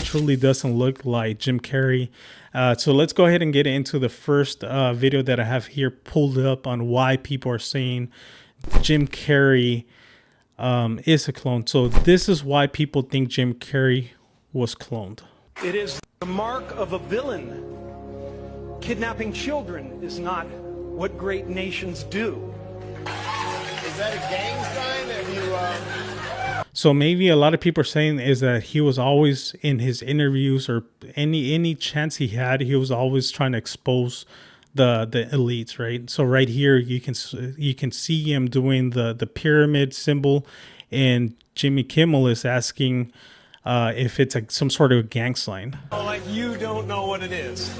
truly doesn't look like Jim Carrey. So let's go ahead and get into the first video that I have here pulled up on why people are saying Jim Carrey is a clone. So this is why people think Jim Carrey was cloned. It is the mark of a villain. Kidnapping children is not what great nations do. Is that a gang sign that you... So maybe a lot of people are saying is that he was always in his interviews or any chance he had, he was always trying to expose the elites, right? So right here you can see him doing the pyramid symbol, and Jimmy Kimmel is asking if it's some sort of gang sign. Like you don't know what it is.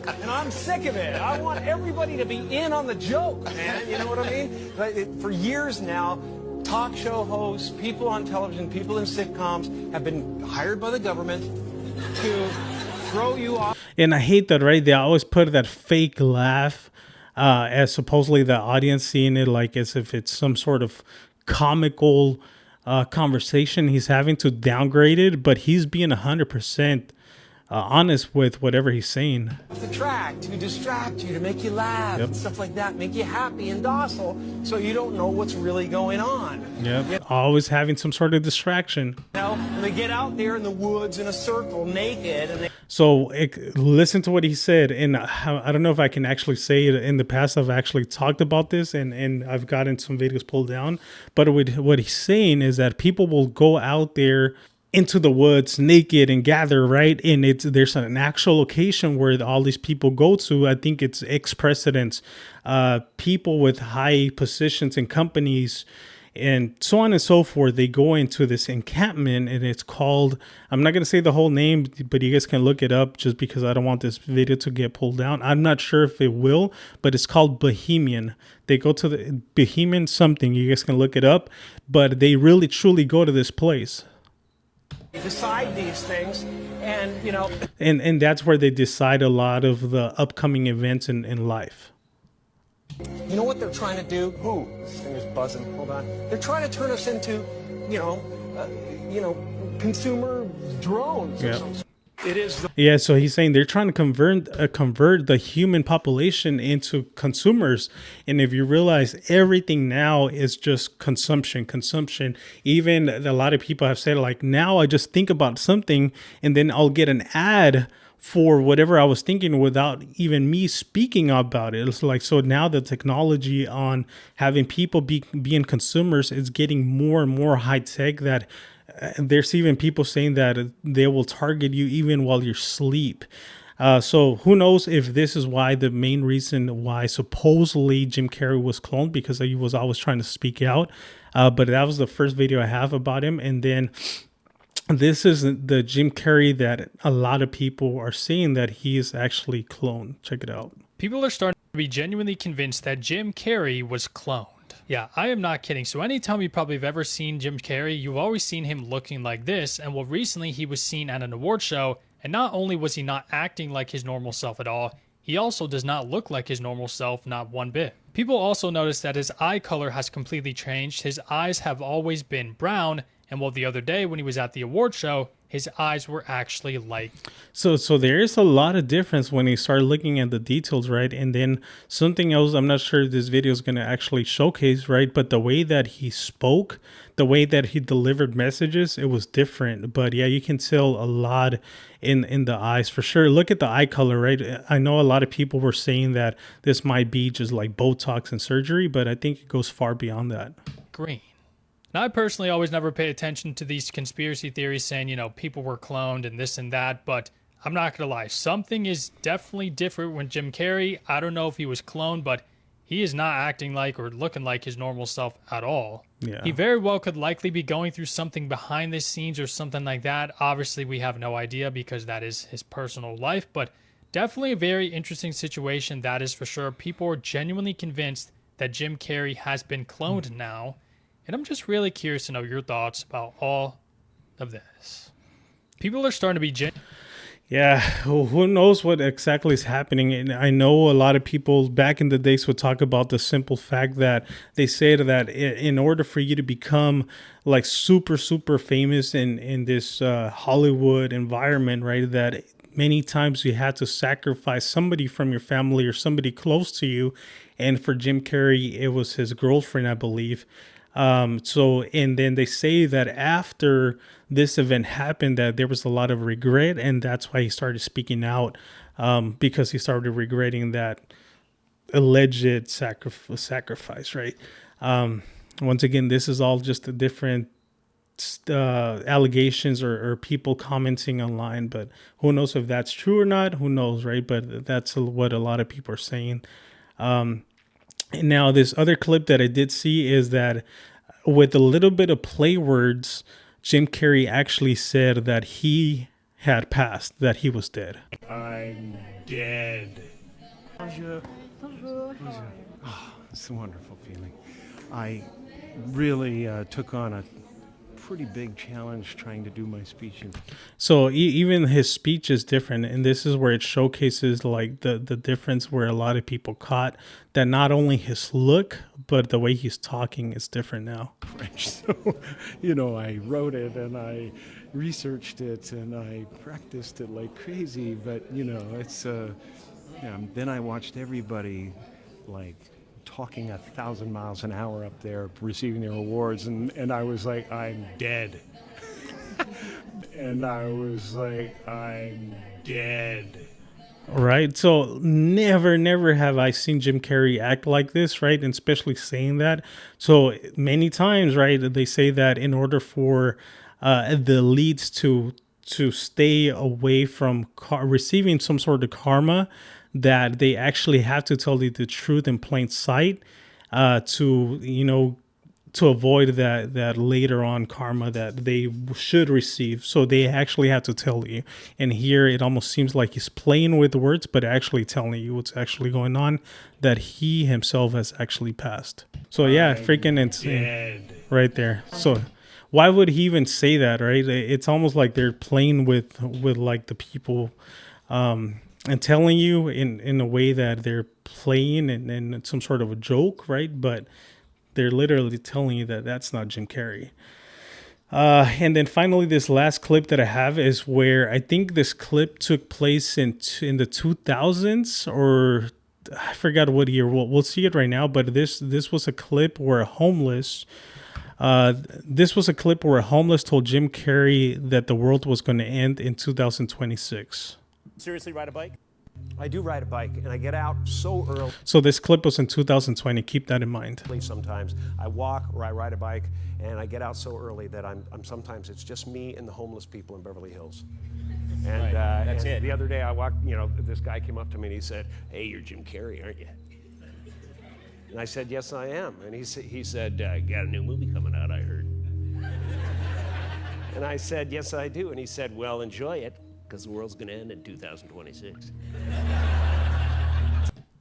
And I'm sick of it. I want everybody to be in on the joke, man. You know what I mean? Like, for years now, talk show hosts, people on television, people in sitcoms have been hired by the government to throw you off. And I hate that, right? They always put that fake laugh as supposedly the audience seeing it like as if it's some sort of comical conversation he's having to downgrade it, but he's being 100% honest with whatever he's saying. The track to distract you, to make you laugh, and stuff like that, make you happy and docile, so you don't know what's really going on. Yep, always having some sort of distraction. You know, when they get out there in the woods in a circle, naked, and so listen to what he said, and I don't know if I can actually say it. In the past, I've actually talked about this, and I've gotten some videos pulled down. But what he's saying is that people will go out there into the woods naked and gather, right? And there's an actual location where all these people go to. I think it's ex-presidents, people with high positions in companies, and so on and so forth. They go into this encampment, and it's called, I'm not going to say the whole name, but you guys can look it up just because I don't want this video to get pulled down. I'm not sure if it will, but it's called Bohemian. They go to the Bohemian something. You guys can look it up, but they really truly go to this place. decide these things, and you know, and that's where they decide a lot of the upcoming events in life. You know what they're trying to do? Who? This thing is buzzing. Hold on. They're trying to turn us into, you know, consumer drones. Or something. It is. Yeah, so he's saying they're trying to convert the human population into consumers. And if you realize everything now is just consumption. Even a lot of people have said, like, now I just think about something and then I'll get an ad for whatever I was thinking without even me speaking about it. It's like, so now the technology on having people being consumers is getting more and more high tech, that there's even people saying that they will target you even while you're asleep. So who knows if this is why, the main reason why supposedly Jim Carrey was cloned, because he was always trying to speak out. But that was the first video I have about him. And then this is the Jim Carrey that a lot of people are saying that he is actually cloned. Check it out. People are starting to be genuinely convinced that Jim Carrey was cloned. Yeah, I am not kidding. So anytime you probably have ever seen Jim Carrey, you've always seen him looking like this. And well, recently he was seen at an award show, and not only was he not acting like his normal self at all, he also does not look like his normal self, not one bit. People also notice that his eye color has completely changed. His eyes have always been brown, and well, the other day when he was at the award show, his eyes were actually light. So there is a lot of difference when you start looking at the details, right? And then something else, I'm not sure if this video is going to actually showcase, right? But the way that he spoke, the way that he delivered messages, it was different. But yeah, you can tell a lot in the eyes for sure. Look at the eye color, right? I know a lot of people were saying that this might be just like Botox and surgery, but I think it goes far beyond that. Green. Now, I personally always never pay attention to these conspiracy theories saying, you know, people were cloned and this and that, but I'm not going to lie. Something is definitely different when Jim Carrey, I don't know if he was cloned, but he is not acting like or looking like his normal self at all. Yeah. He very well could likely be going through something behind the scenes or something like that. Obviously, we have no idea because that is his personal life, but definitely a very interesting situation, that is for sure. People are genuinely convinced that Jim Carrey has been cloned now. And I'm just really curious to know your thoughts about all of this. People are starting to be Yeah, who knows what exactly is happening? And I know a lot of people back in the days would talk about the simple fact that they said that in order for you to become like super, super famous in this Hollywood environment, right, that many times you had to sacrifice somebody from your family or somebody close to you. And for Jim Carrey, it was his girlfriend, I believe. So, and then they say that after this event happened, that there was a lot of regret, and that's why he started speaking out, because he started regretting that alleged sacrifice, right? Once again, this is all just a different allegations or people commenting online, but who knows if that's true or not? Who knows, right? But that's what a lot of people are saying. Now, this other clip that I did see is that with a little bit of play words, Jim Carrey actually said that he had passed, that he was dead. I'm dead. Bonjour. Bonjour. Oh, it's a wonderful feeling. I really took on a pretty big challenge trying to do my speech. So even his speech is different, and this is where it showcases like the difference where a lot of people caught that not only his look but the way he's talking is different now. French. So, I wrote it and I researched it and I practiced it like crazy, but it's then I watched everybody like talking 1,000 miles an hour up there receiving their awards, and I was like, I'm dead. And I was like, I'm dead. Right. So never have I seen Jim Carrey act like this, right? And especially saying that. So many times, right, they say that in order for the leads to stay away from receiving some sort of karma, that they actually have to tell you the truth in plain sight, to avoid that later on karma that they should receive. So they actually have to tell you. And here it almost seems like he's playing with words, but actually telling you what's actually going on, that he himself has actually passed. So yeah, freaking insane right there. So why would he even say that, right? It's almost like they're playing with like the people, and telling you in a way that they're playing and some sort of a joke, right? But they're literally telling you that that's not Jim Carrey. And then finally, this last clip that I have is where I think this clip took place in the 2000s, or I forgot what year. We'll see it right now. But this was a clip where a homeless told Jim Carrey that the world was going to end in 2026. Seriously ride a bike? I do ride a bike, and I get out so early. So this clip was in 2020. Keep that in mind. Sometimes I walk or I ride a bike, and I get out so early that I'm sometimes it's just me and the homeless people in Beverly Hills. And that's it. The other day I walked, this guy came up to me and he said, "Hey, you're Jim Carrey, aren't you?" And I said, "Yes, I am." And he said, "Got a new movie coming out, I heard." And I said, "Yes, I do." And he said, "Well, enjoy it, because the world's going to end in 2026.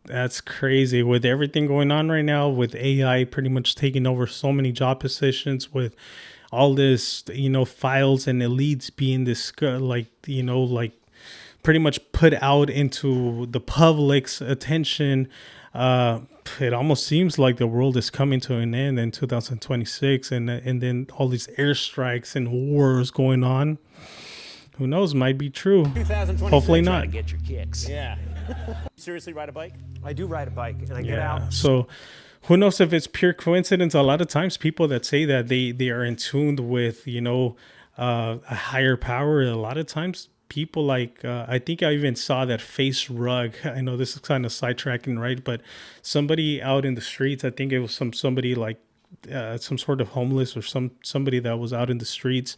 That's crazy. With everything going on right now, with AI pretty much taking over so many job positions, with all this, files and elites being like pretty much put out into the public's attention, it almost seems like the world is coming to an end in 2026, and then all these airstrikes and wars going on. Who knows? Might be true. Hopefully not. To get your kicks. Yeah. Seriously ride a bike? I do ride a bike, and I get out. So who knows if it's pure coincidence? A lot of times people that say that they are in tune with, a higher power, a lot of times people like, I think I even saw that face rug. I know this is kind of sidetracking, right? But somebody out in the streets, I think it was somebody like some sort of homeless or somebody that was out in the streets,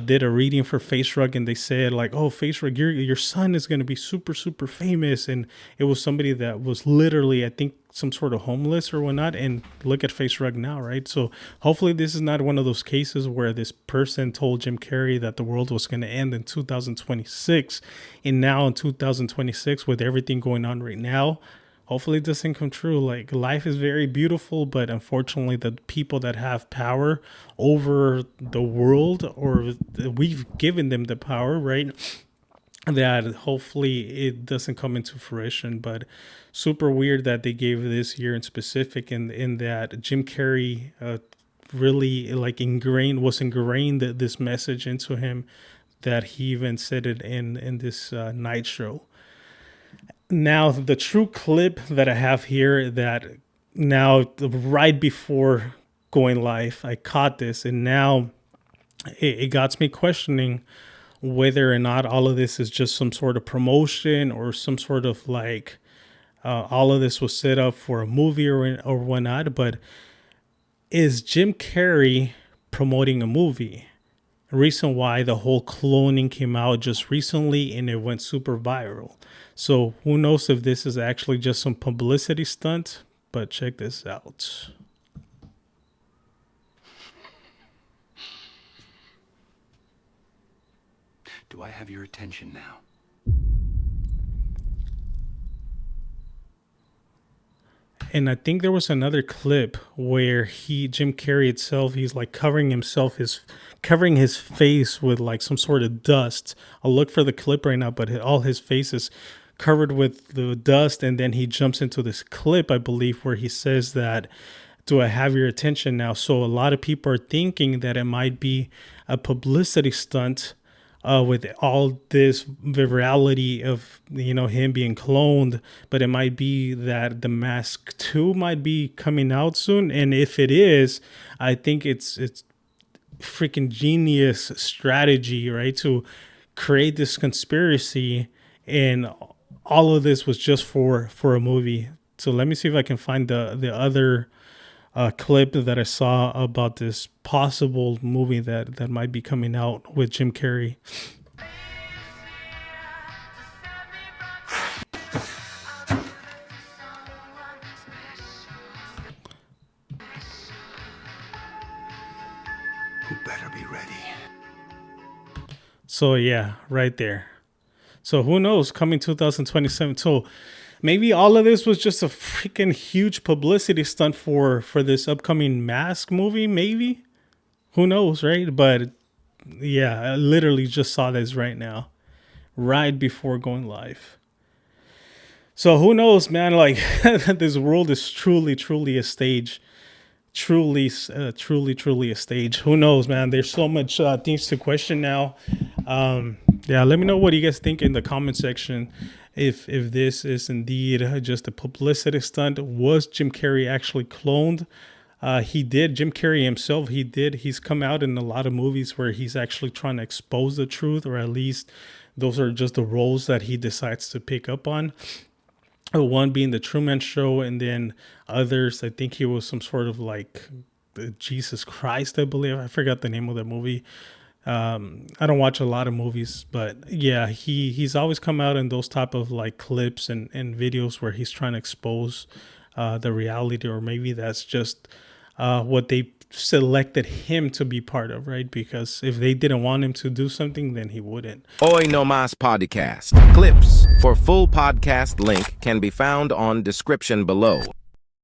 did a reading for Face Rug, and they said like, "Oh, Face Rug, your son is going to be super, super famous." And it was somebody that was literally, I think, some sort of homeless or whatnot. And look at Face Rug now, right? So hopefully this is not one of those cases where this person told Jim Carrey that the world was going to end in 2026. And now in 2026, with everything going on right now, hopefully it doesn't come true. Like, life is very beautiful, but unfortunately the people that have power over the world, or we've given them the power, right? that hopefully it doesn't come into fruition. But super weird that they gave this year in specific, in that Jim Carrey really like was ingrained this message into him, that he even said it in this night show. Now the true clip that I have here, that now right before going live I caught this, and now it got me questioning whether or not all of this is just some sort of promotion, or some sort of like all of this was set up for a movie or whatnot. But is Jim Carrey promoting a movie? Reason why the whole cloning came out just recently and it went super viral. So who knows if this is actually just some publicity stunt, but check this out. Do I have your attention now? And I think there was another clip where Jim Carrey itself, he's like covering his face with like some sort of dust. I'll look for the clip right now, but all his face is covered with the dust. And then he jumps into this clip, I believe, where he says that, do I have your attention now? So a lot of people are thinking that it might be a publicity stunt with all this virality of, him being cloned, but it might be that The Mask 2 might be coming out soon. And if it is, I think it's freaking genius strategy, right? To create this conspiracy, and all of this was just for a movie. So let me see if I can find the other clip that I saw about this possible movie that might be coming out with Jim Carrey. You better be ready. So yeah, right there. So who knows, coming 2027. So maybe all of this was just a freaking huge publicity stunt for this upcoming Mask movie, maybe? Who knows, right? But yeah, I literally just saw this right now, right before going live. So who knows, man? Like, this world is truly a stage. Truly a stage. Who knows, man? There's so much things to question now. Yeah, let me know what you guys think in the comment section. If this is indeed just a publicity stunt. Was Jim Carrey actually cloned? Jim Carrey himself, he's come out in a lot of movies where he's actually trying to expose the truth, or at least those are just the roles that he decides to pick up on. One being the Truman Show, and then others, I think he was some sort of like Jesus Christ, I believe. I forgot the name of the movie. I don't watch a lot of movies, but yeah, he's always come out in those type of like clips and videos where he's trying to expose the reality, or maybe that's just what they selected him to be part of, right? Because if they didn't want him to do something, then he wouldn't. Hoy Nomas podcast. Clips for full podcast link can be found on description below.